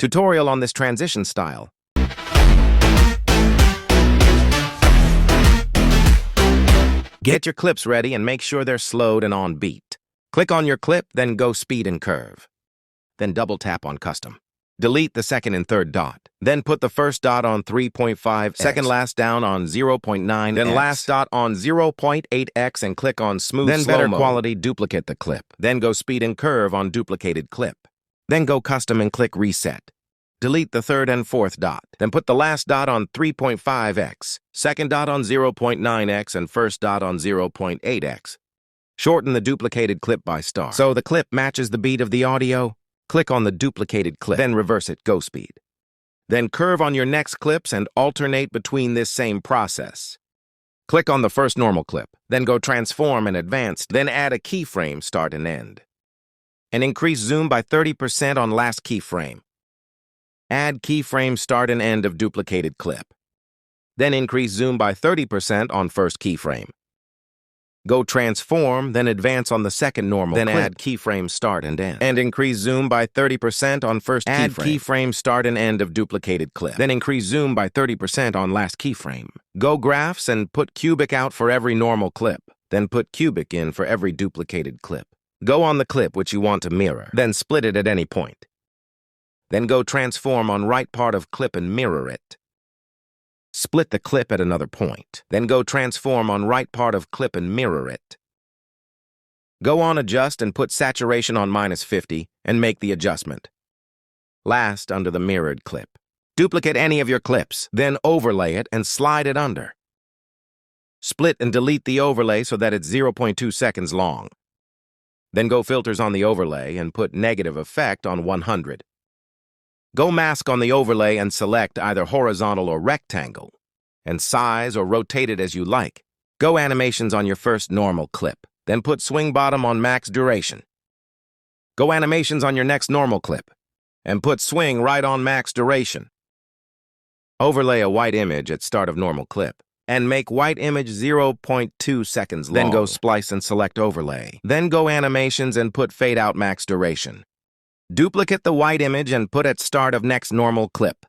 Tutorial on this transition style. Get your clips ready and make sure they're slowed and on beat. Click on your clip, then go speed and curve. Then double tap on custom. Delete the second and third dot. Then put the first dot on 3.5, second last down on 0.9, then last dot on 0.8x and click on smooth slow-mo. Then better quality, duplicate the clip. Then go speed and curve on duplicated clip. Then go custom and click reset. Delete the third and fourth dot. Then put the last dot on 3.5x, second dot on 0.9x, and first dot on 0.8x. Shorten the duplicated clip by star. So the clip matches the beat of the audio. Click on the duplicated clip, then reverse it, go speed. Then curve on your next clips and alternate between this same process. Click on the first normal clip, then go transform and advanced, then add a keyframe, start and end. And increase zoom by 30% on last keyframe. Add keyframe start and end of duplicated clip. Then increase zoom by 30% on first keyframe. Go transform, then advance on the second normal clip. Then add keyframe start and end. And increase zoom by 30% on first keyframe. Add keyframe start and end of duplicated clip. Then increase zoom by 30% on last keyframe. Go graphs and put cubic out for every normal clip. Then put cubic in for every duplicated clip. Go on the clip which you want to mirror. Then split it at any point. Then go transform on right part of clip and mirror it. Split the clip at another point. Then go transform on right part of clip and mirror it. Go on adjust and put saturation on -50 and make the adjustment. Last, under the mirrored clip. Duplicate any of your clips, then overlay it and slide it under. Split and delete the overlay so that it's 0.2 seconds long. Then go filters on the overlay and put negative effect on 100. Go mask on the overlay and select either horizontal or rectangle, and size or rotate it as you like. Go animations on your first normal clip, then put swing bottom on max duration. Go animations on your next normal clip, and put swing right on max duration. Overlay a white image at start of normal clip, and make white image 0.2 seconds long. Then go splice and select overlay. Then go animations and put fade out max duration. Duplicate the white image and put at start of next normal clip.